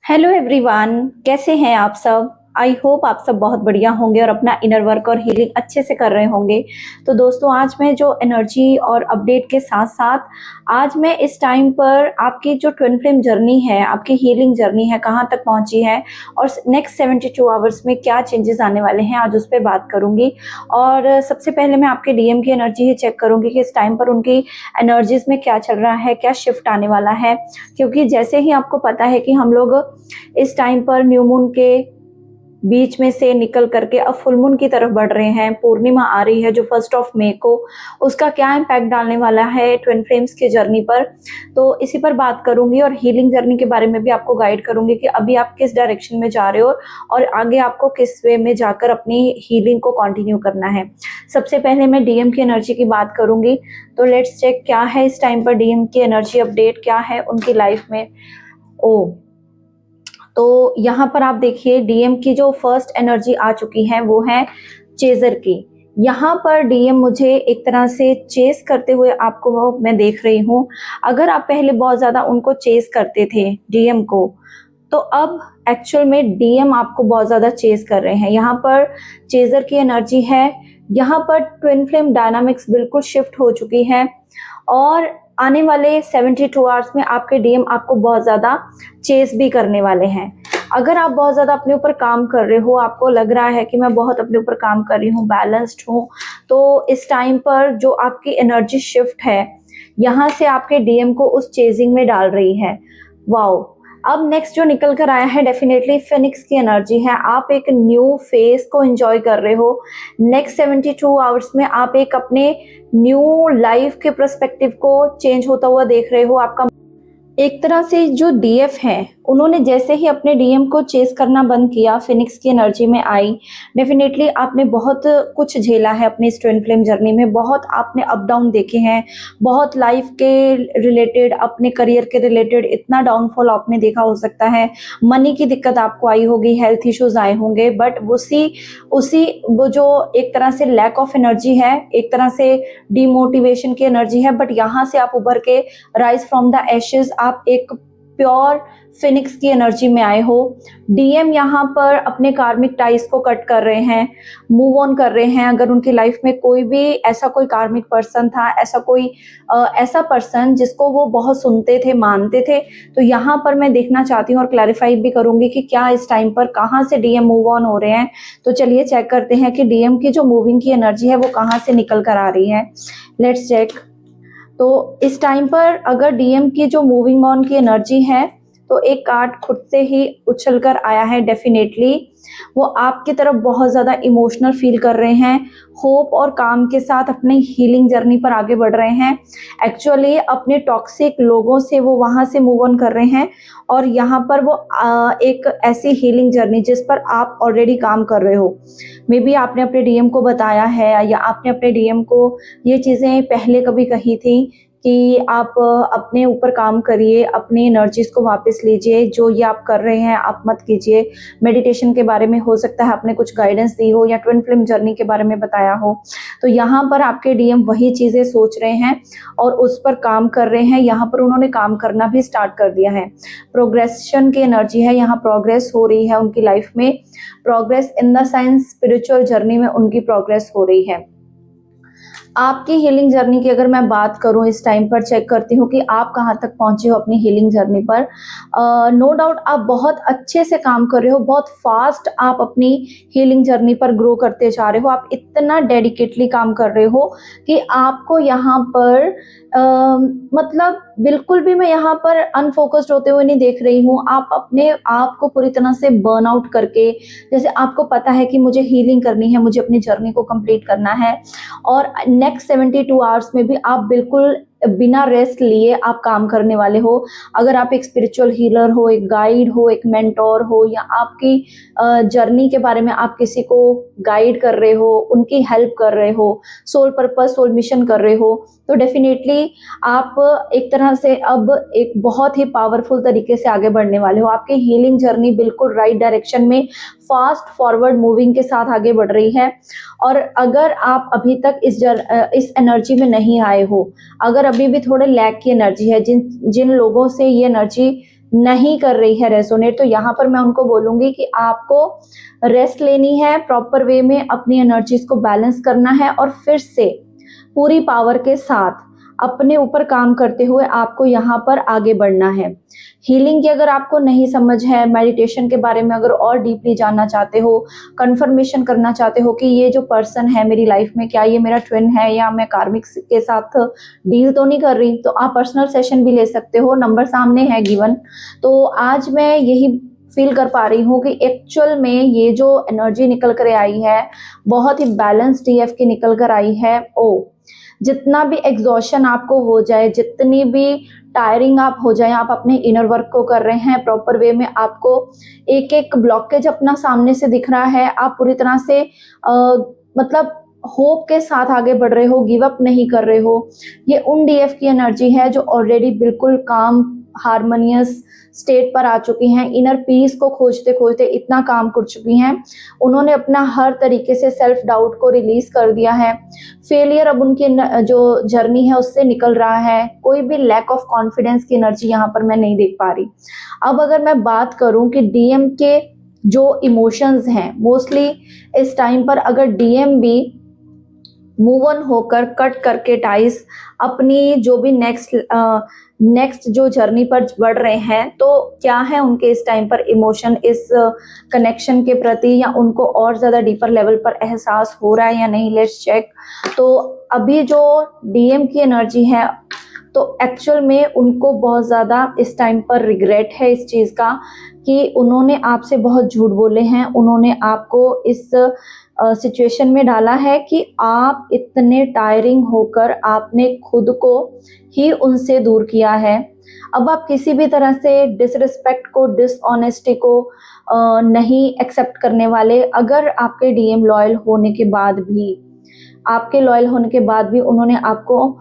Hello everyone, कैसे हैं आप सब। आई होप आप सब बहुत बढ़िया होंगे और अपना इनर वर्क और हीलिंग अच्छे से कर रहे होंगे। तो दोस्तों, आज मैं जो एनर्जी और अपडेट के साथ साथ आज मैं इस टाइम पर आपकी जो ट्विन फ्लेम जर्नी है, आपकी हीलिंग जर्नी है, कहाँ तक पहुंची है और नेक्स्ट 72 आवर्स में क्या चेंजेस आने वाले हैं, आज उस पर बात करूंगी। और सबसे पहले मैं आपके डीएम की एनर्जी ही चेक करूंगी कि इस टाइम पर उनकी एनर्जीज में क्या चल रहा है, क्या शिफ्ट आने वाला है। क्योंकि जैसे ही आपको पता है कि हम लोग इस टाइम पर न्यू मून के बीच में से निकल करके अब फुल मून की तरफ बढ़ रहे हैं, पूर्णिमा आ रही है जो 1 मई को, उसका क्या इम्पैक्ट डालने वाला है ट्विन फ्लेम्स की जर्नी पर, तो इसी पर बात करूंगी। और हीलिंग जर्नी के बारे में भी आपको गाइड करूंगी कि अभी आप किस डायरेक्शन में जा रहे हो और आगे आपको किस वे में जाकर अपनी हीलिंग को कंटिन्यू करना है। सबसे पहले मैं डीएम की एनर्जी की बात करूंगी, तो लेट्स चेक क्या है इस टाइम पर डीएम की एनर्जी अपडेट, क्या है उनकी लाइफ में। ओ, तो यहाँ पर आप देखिए डीएम की जो फर्स्ट एनर्जी आ चुकी है वो है चेजर की। यहाँ पर डीएम मुझे एक तरह से चेस करते हुए आपको मैं देख रही हूँ। अगर आप पहले बहुत ज्यादा उनको चेस करते थे डीएम को, तो अब एक्चुअल में डीएम आपको बहुत ज्यादा चेस कर रहे हैं। यहाँ पर चेजर की एनर्जी है। यहाँ पर ट्विन फ्लेम डायनामिक्स बिल्कुल शिफ्ट हो चुकी है और आने वाले 72 आवर्स में आपके डीएम आपको बहुत ज़्यादा चेस भी करने वाले हैं। अगर आप बहुत ज़्यादा अपने ऊपर काम कर रहे हो, आपको लग रहा है कि मैं बहुत अपने ऊपर काम कर रही हूँ, बैलेंस्ड हूँ, तो इस टाइम पर जो आपकी एनर्जी शिफ्ट है यहाँ से आपके डीएम को उस चेजिंग में डाल रही है। वाओ। अब नेक्स्ट जो निकल कर आया है डेफिनेटली फिनिक्स की एनर्जी है। आप एक न्यू फेज को एंजॉय कर रहे हो। नेक्स्ट 72 आवर्स में आप एक अपने न्यू लाइफ के पर्सपेक्टिव को चेंज होता हुआ देख रहे हो। आपका एक तरह से जो डीएफ है, उन्होंने जैसे ही अपने डीएम को चेस करना बंद किया, फिनिक्स की एनर्जी में आई। डेफिनेटली आपने बहुत कुछ झेला है अपनी इस ट्विन फ्लेम जर्नी में, बहुत आपने अप डाउन देखे हैं, बहुत लाइफ के रिलेटेड, अपने करियर के रिलेटेड इतना डाउनफॉल आपने देखा हो सकता है। मनी की दिक्कत आपको आई होगी, हेल्थ इश्यूज आए होंगे, बट उसी उसी वो जो एक तरह से लैक ऑफ एनर्जी है, एक तरह से डिमोटिवेशन की एनर्जी है, बट यहाँ से आप उभर के राइज फ्रॉम द एशेज आप एक प्योर फिनिक्स की एनर्जी में आए हो। डीएम यहाँ पर अपने कार्मिक टाइज को कट कर रहे हैं, मूव ऑन कर रहे हैं। अगर उनकी लाइफ में कोई भी ऐसा कोई कार्मिक पर्सन था, ऐसा पर्सन जिसको वो बहुत सुनते थे, मानते थे, तो यहाँ पर मैं देखना चाहती हूँ और क्लैरिफाई भी करूंगी कि क्या इस टाइम पर कहाँ से डीएम मूव ऑन हो रहे हैं। तो चलिए चेक करते हैं कि डीएम की जो मूविंग की एनर्जी है वो कहाँ से निकल कर आ रही है। Let's check. तो इस टाइम पर अगर डीएम की जो मूविंग ऑन की एनर्जी है, तो एक कार्ड खुद से ही उछल कर आया है। डेफिनेटली वो आपकी तरफ बहुत ज़्यादा इमोशनल फील कर रहे हैं, होप और काम के साथ अपनी हीलिंग जर्नी पर आगे बढ़ रहे हैं। एक्चुअली अपने टॉक्सिक लोगों से वो वहाँ से मूव ऑन कर रहे हैं और यहाँ पर वो एक ऐसी हीलिंग जर्नी जिस पर आप ऑलरेडी काम कर रहे हो। मे बी आपने अपने डीएम को बताया है या आपने अपने डीएम को ये चीज़ें पहले कभी कही थी कि आप अपने ऊपर काम करिए, अपनी एनर्जीज को वापस लीजिए, जो ये आप कर रहे हैं आप मत कीजिए। मेडिटेशन के बारे में हो सकता है आपने कुछ गाइडेंस दी हो या ट्विन फ्लेम जर्नी के बारे में बताया हो। तो यहाँ पर आपके डीएम वही चीज़ें सोच रहे हैं और उस पर काम कर रहे हैं। यहाँ पर उन्होंने काम करना भी स्टार्ट कर दिया है। प्रोग्रेशन की एनर्जी है, यहाँ प्रोग्रेस हो रही है उनकी लाइफ में। Progress in the science spiritual journey में उनकी प्रोग्रेस हो रही है। आपकी हीलिंग जर्नी की अगर मैं बात करूं, इस टाइम पर चेक करती हूँ कि आप कहाँ तक पहुंचे हो अपनी हीलिंग जर्नी पर। नो डाउट आप बहुत अच्छे से काम कर रहे हो, बहुत फास्ट आप अपनी हीलिंग जर्नी पर ग्रो करते जा रहे हो। आप इतना डेडिकेटली काम कर रहे हो कि आपको यहाँ पर मतलब बिल्कुल भी मैं यहाँ पर अनफोकस्ड होते हुए नहीं देख रही हूँ। आप अपने आप को पूरी तरह से बर्न आउट करके, जैसे आपको पता है कि मुझे हीलिंग करनी है, मुझे अपनी जर्नी को कंप्लीट करना है और नेक्स्ट 72 आवर्स में भी आप बिल्कुल बिना रेस्ट लिए आप काम करने वाले हो। अगर आप एक स्पिरिचुअल हीलर हो, एक गाइड हो, एक मेंटोर हो, या आपकी जर्नी के बारे में आप किसी को गाइड कर रहे हो, उनकी हेल्प कर रहे हो, सोल पर्पस, सोल मिशन कर रहे हो, तो डेफिनेटली आप एक तरह से अब एक बहुत ही पावरफुल तरीके से आगे बढ़ने वाले हो। आपकी हीलिंग जर्नी बिल्कुल राइट डायरेक्शन में फास्ट फॉरवर्ड मूविंग के साथ आगे बढ़ रही है। और अगर आप अभी तक इस एनर्जी में नहीं आए हो, अगर अभी भी थोड़े लैक की एनर्जी है, जिन जिन लोगों से ये एनर्जी नहीं कर रही है रेजोनेट, तो यहाँ पर मैं उनको बोलूँगी कि आपको रेस्ट लेनी है, प्रॉपर वे में अपनी एनर्जीज को बैलेंस करना है और फिर से पूरी पावर के साथ अपने ऊपर काम करते हुए आपको यहाँ पर आगे बढ़ना है। हीलिंग की अगर आपको नहीं समझ है, मेडिटेशन के बारे में अगर और डीपली जानना चाहते हो, कंफर्मेशन करना चाहते हो कि ये जो पर्सन है मेरी लाइफ में, क्या ये मेरा ट्विन है या मैं कार्मिक के साथ डील तो नहीं कर रही, तो आप पर्सनल सेशन भी ले सकते हो, नंबर सामने है गिवन। तो आज मैं यही फील कर पा रही हूँ कि एक्चुअल में ये जो एनर्जी निकल कर आई है बहुत ही बैलेंस्ड डीएफ की निकल कर आई है। जितना भी एग्जॉशन आपको हो जाए, जितनी भी टायरिंग आप हो जाए, आप अपने इनर वर्क को कर रहे हैं प्रॉपर वे में, आपको एक एक ब्लॉकेज अपना सामने से दिख रहा है, आप पूरी तरह से मतलब होप के साथ आगे बढ़ रहे हो, गिव अप नहीं कर रहे हो। ये उन डीएफ की एनर्जी है जो ऑलरेडी बिल्कुल काम हारमोनियस स्टेट पर आ चुकी हैं, इनर पीस को खोजते खोजते इतना काम कर चुकी हैं, उन्होंने अपना हर तरीके से सेल्फ डाउट को रिलीज कर दिया है। फेलियर अब उनकी जो जर्नी है उससे निकल रहा है, कोई भी लैक ऑफ कॉन्फिडेंस की एनर्जी यहाँ पर मैं नहीं देख पा रही। अब अगर मैं बात करूं कि डीएम के जो इमोशंस हैं, मोस्टली इस टाइम पर अगर डीएम भी मूव ऑन होकर कट करके टाइस अपनी जो भी नेक्स्ट जो जर्नी पर बढ़ रहे हैं, तो क्या है उनके इस टाइम पर इमोशन इस कनेक्शन के प्रति, या उनको और ज़्यादा डीपर लेवल पर एहसास हो रहा है या नहीं, लेट्स चेक। तो अभी जो डीएम की एनर्जी है, तो एक्चुअल में उनको बहुत ज़्यादा इस टाइम पर रिग्रेट है इस चीज़ का कि उन्होंने आपसे बहुत झूठ बोले हैं, उन्होंने आपको इस सिचुएशन में डाला है कि आप इतने टायरिंग होकर आपने खुद को ही उनसे दूर किया है। अब आप किसी भी तरह से डिसरिस्पेक्ट को, डिसऑनेस्टी को नहीं एक्सेप्ट करने वाले। अगर आपके डीएम लॉयल होने के बाद भी उन्होंने आपको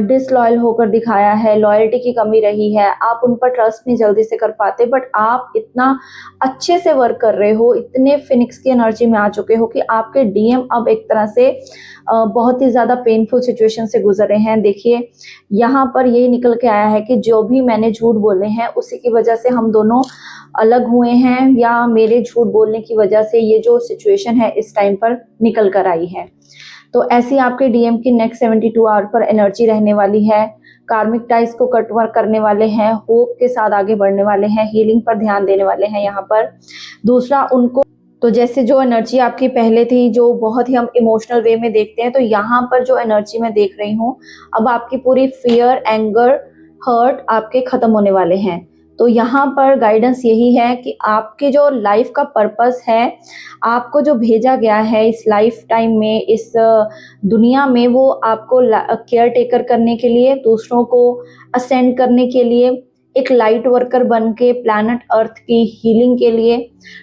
डिसलॉयल होकर दिखाया है, लॉयल्टी की कमी रही है, आप उन पर ट्रस्ट नहीं जल्दी से कर पाते, बट आप इतना अच्छे से वर्क कर रहे हो, इतने फिनिक्स की एनर्जी में आ चुके हो कि आपके डीएम अब एक तरह से बहुत ही ज़्यादा पेनफुल सिचुएशन से गुजर रहे हैं। देखिए यहाँ पर यही निकल के आया है कि जो भी मैंने झूठ बोले हैं उसी की वजह से हम दोनों अलग हुए हैं, या मेरे झूठ बोलने की वजह से ये जो सिचुएशन है इस टाइम पर निकल कर आई है। तो ऐसी आपके डीएम की नेक्स्ट 72 आवर पर एनर्जी रहने वाली है। कार्मिक टाइज को कट वर्क करने वाले हैं, होप के साथ आगे बढ़ने वाले हैं, हीलिंग पर ध्यान देने वाले हैं यहाँ पर। दूसरा, उनको तो जैसे जो एनर्जी आपकी पहले थी, जो बहुत ही हम इमोशनल वे में देखते हैं, तो यहाँ पर जो एनर्जी मैं देख रही हूँ, अब आपकी पूरी फियर, एंगर, हर्ट आपके खत्म होने वाले हैं। तो यहाँ पर गाइडेंस यही है कि आपके जो लाइफ का पर्पस है, आपको जो भेजा गया है इस लाइफ टाइम में, इस दुनिया में, वो आपको केयर टेकर करने के लिए, दूसरों को असेंड करने के लिए, एक लाइट वर्कर बन के प्लैनेट अर्थ की हीलिंग के लिए।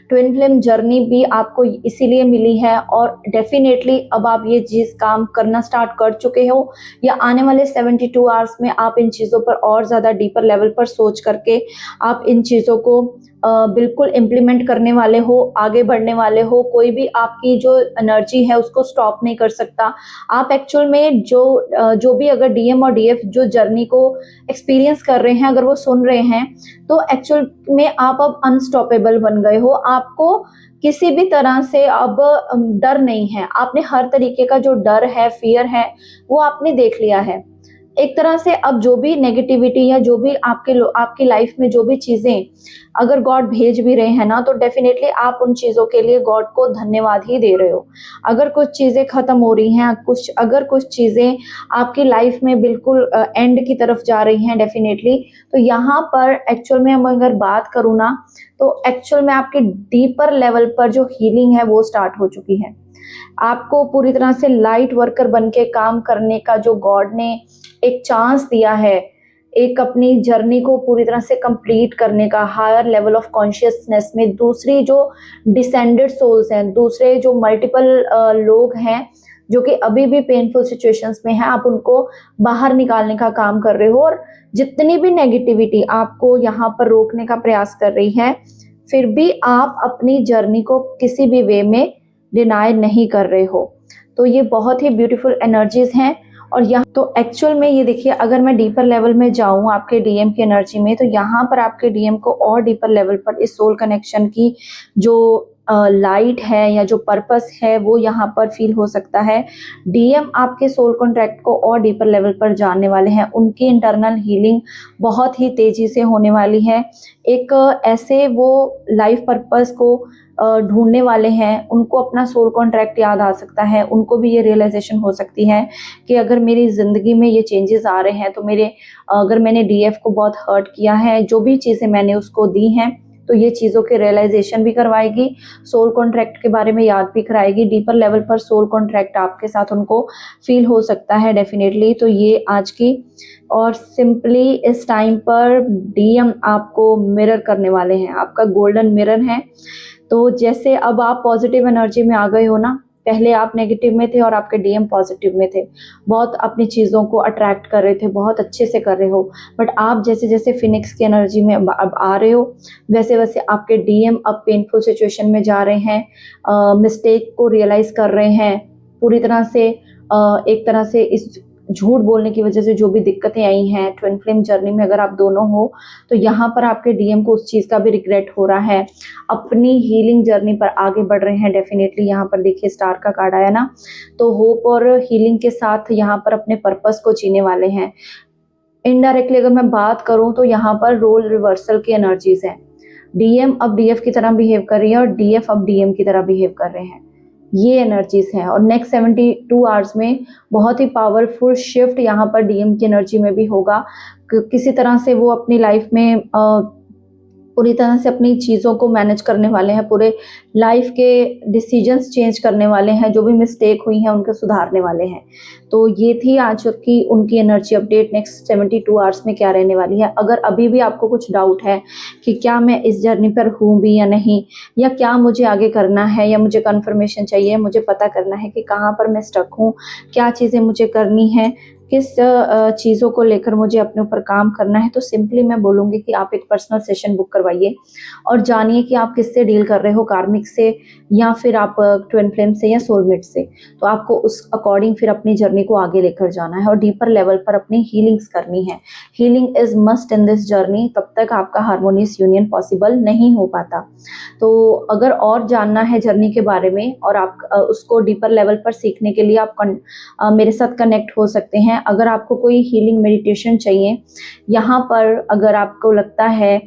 ट्विन फ्लेम जर्नी भी आपको इसीलिए मिली है, और डेफिनेटली अब आप ये चीज़ काम करना स्टार्ट कर चुके हो, या आने वाले 72 आवर्स में आप इन चीज़ों पर और ज़्यादा डीपर लेवल पर सोच करके आप इन चीज़ों को बिल्कुल इम्प्लीमेंट करने वाले हो, आगे बढ़ने वाले हो। कोई भी आपकी जो एनर्जी है उसको स्टॉप नहीं कर सकता। आप एक्चुअल में जो भी अगर डीएम और डीएफ जो जर्नी को एक्सपीरियंस कर रहे हैं, अगर वो सुन रहे हैं, तो एक्चुअल में आप अब अनस्टॉपेबल बन गए हो। आपको किसी भी तरह से अब डर नहीं है। आपने हर तरीके का जो डर है, फियर है, वो आपने देख लिया है। एक तरह से अब जो भी नेगेटिविटी या जो भी आपकी लाइफ में जो भी चीज़ें अगर गॉड भेज भी रहे हैं ना, तो डेफिनेटली आप उन चीज़ों के लिए गॉड को धन्यवाद ही दे रहे हो। अगर कुछ चीज़ें ख़त्म हो रही हैं, अगर कुछ चीज़ें आपकी लाइफ में बिल्कुल एंड की तरफ जा रही हैं डेफिनेटली, तो यहाँ पर एक्चुअल में हम अगर बात करूँ ना, तो एक्चुअल में आपके डीपर लेवल पर जो हीलिंग है वो स्टार्ट हो चुकी है। आपको पूरी तरह से लाइट वर्कर बन के काम करने का जो गॉड ने एक चांस दिया है, एक अपनी जर्नी को पूरी तरह से कंप्लीट करने का, हायर लेवल ऑफ कॉन्शियसनेस में दूसरी जो डिसेंडेड सोल्स हैं, दूसरे जो मल्टीपल लोग हैं जो कि अभी भी पेनफुल सिचुएशंस में हैं, आप उनको बाहर निकालने का काम कर रहे हो। और जितनी भी नेगेटिविटी आपको यहाँ पर रोकने का प्रयास कर रही है, फिर भी आप अपनी जर्नी को किसी भी वे में डिनाई नहीं कर रहे हो। तो ये बहुत ही ब्यूटीफुल एनर्जीज हैं, और यहाँ तो एक्चुअल में ये देखिए, अगर मैं डीपर लेवल में जाऊँ आपके डीएम की एनर्जी में, तो यहाँ पर आपके डीएम को और डीपर लेवल पर इस सोल कनेक्शन की जो लाइट है या जो पर्पस है वो यहाँ पर फील हो सकता है। डीएम आपके सोल कॉन्ट्रैक्ट को और डीपर लेवल पर जानने वाले हैं, उनकी इंटरनल हीलिंग बहुत ही तेजी से होने वाली है। एक ऐसे वो लाइफ पर्पस को ढूंढने वाले हैं, उनको अपना सोल कॉन्ट्रैक्ट याद आ सकता है, उनको भी ये रियलाइजेशन हो सकती है कि अगर मेरी ज़िंदगी में ये चेंजेस आ रहे हैं तो अगर मैंने डीएफ को बहुत हर्ट किया है, जो भी चीज़ें मैंने उसको दी हैं, तो ये चीज़ों के रियलाइजेशन भी करवाएगी, सोल कॉन्ट्रैक्ट के बारे में याद भी कराएगी। डीपर लेवल पर सोल कॉन्ट्रैक्ट आपके साथ उनको फील हो सकता है डेफिनेटली। तो ये आज की, और सिंपली इस टाइम पर डीएम आपको मिरर करने वाले हैं, आपका गोल्डन मिरर है। तो जैसे अब आप पॉजिटिव एनर्जी में आ गए हो ना, पहले आप नेगेटिव में थे और आपके डीएम पॉजिटिव में थे, बहुत अपनी चीज़ों को अट्रैक्ट कर रहे थे, बहुत अच्छे से कर रहे हो, बट आप जैसे जैसे फिनिक्स की एनर्जी में अब आ रहे हो, वैसे वैसे आपके डीएम अब पेनफुल सिचुएशन में जा रहे हैं, मिस्टेक को रियलाइज कर रहे हैं पूरी तरह से। एक तरह से इस झूठ बोलने की वजह से जो भी दिक्कतें आई हैं ट्विन फ्लेम जर्नी में, अगर आप दोनों हो तो यहाँ पर आपके डीएम को उस चीज़ का भी रिग्रेट हो रहा है, अपनी हीलिंग जर्नी पर आगे बढ़ रहे हैं डेफिनेटली। यहाँ पर देखिए स्टार का कार्ड आया ना, तो होप और हीलिंग के साथ यहाँ पर अपने पर्पस को जीने वाले हैं। इनडायरेक्टली अगर मैं बात करूँ तो यहाँ पर रोल रिवर्सल की एनर्जीज हैं, डीएम अब डीएफ की तरह बिहेव कर रही है और डीएफ अब डीएम की तरह बिहेव कर रहे हैं, ये एनर्जीज हैं। और नेक्स्ट 72 आवर्स में बहुत ही पावरफुल शिफ्ट यहाँ पर डीएम की एनर्जी में भी होगा। किसी तरह से वो अपनी लाइफ में पूरी तरह से अपनी चीज़ों को मैनेज करने वाले हैं, पूरे लाइफ के डिसीजंस चेंज करने वाले हैं, जो भी मिस्टेक हुई हैं उनको सुधारने वाले हैं। तो ये थी आज की उनकी एनर्जी अपडेट। नेक्स्ट 72 आवर्स में क्या रहने वाली है। अगर अभी भी आपको कुछ डाउट है कि क्या मैं इस जर्नी पर हूँ भी या नहीं, या क्या मुझे आगे करना है, या मुझे कंफर्मेशन चाहिए, मुझे पता करना है कि कहाँ पर मैं स्टक हूँ, क्या चीज़ें मुझे करनी है, किस चीज़ों को लेकर मुझे अपने ऊपर काम करना है, तो सिंपली मैं बोलूँगी कि आप एक पर्सनल सेशन बुक करवाइए और जानिए कि आप किससे डील कर रहे हो, कार्मिक से या फिर आप ट्विन फ्लेम से या सोलमेट से। तो आपको उस अकॉर्डिंग फिर अपनी जर्नी को आगे लेकर जाना है और डीपर लेवल पर अपनी हीलिंग्स करनी है। Healing is must in this journey, तब तक आपका हार्मोनियस यूनियन पॉसिबल नहीं हो पाता। तो अगर और जानना है जर्नी के बारे में और आप उसको डीपर लेवल पर सीखने के लिए आप मेरे साथ कनेक्ट हो सकते हैं। अगर आपको कोई हीलिंग मेडिटेशन चाहिए, यहाँ पर अगर आपको लगता है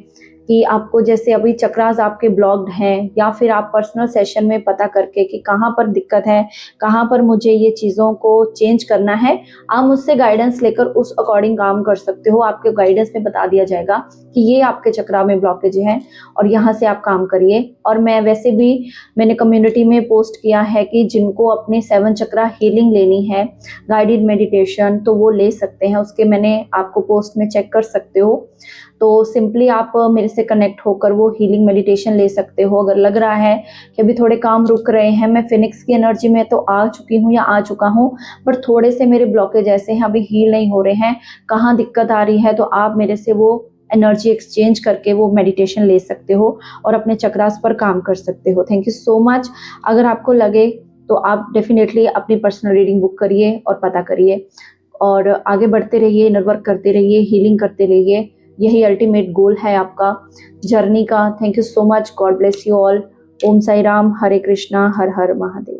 कि आपको जैसे अभी चक्रास आपके ब्लॉक्ड हैं, या फिर आप पर्सनल सेशन में पता करके कि कहाँ पर दिक्कत है, कहाँ पर मुझे ये चीज़ों को चेंज करना है, आप मुझसे गाइडेंस लेकर उस अकॉर्डिंग काम कर सकते हो। आपके गाइडेंस में बता दिया जाएगा कि ये आपके चक्रा में ब्लॉकेज हैं और यहाँ से आप काम करिए। और मैं वैसे भी मैंने कम्युनिटी में पोस्ट किया है कि जिनको अपने 7 चक्रा हीलिंग लेनी है, गाइडेड मेडिटेशन, तो वो ले सकते हैं, उसके मैंने आपको पोस्ट में चेक कर सकते हो। तो सिंपली आप मेरे से कनेक्ट होकर वो हीलिंग मेडिटेशन ले सकते हो। अगर लग रहा है कि अभी थोड़े काम रुक रहे हैं, मैं फिनिक्स की एनर्जी में तो आ चुकी हूँ या आ चुका हूँ, बट थोड़े से मेरे ब्लॉकेज ऐसे हैं, अभी हील नहीं हो रहे हैं, कहाँ दिक्कत आ रही है, तो आप मेरे से वो एनर्जी एक्सचेंज करके वो मेडिटेशन ले सकते हो और अपने चक्रास पर काम कर सकते हो। Thank you so much. अगर आपको लगे तो आप डेफिनेटली अपनी पर्सनल रीडिंग बुक करिए और पता करिए और आगे बढ़ते रहिए, इनर वर्क करते रहिए, हीलिंग करते रहिए। यही अल्टीमेट गोल है आपका जर्नी का। Thank you so much. God bless you all. Om Sai Ram, Hare Krishna, Har Har Mahadev.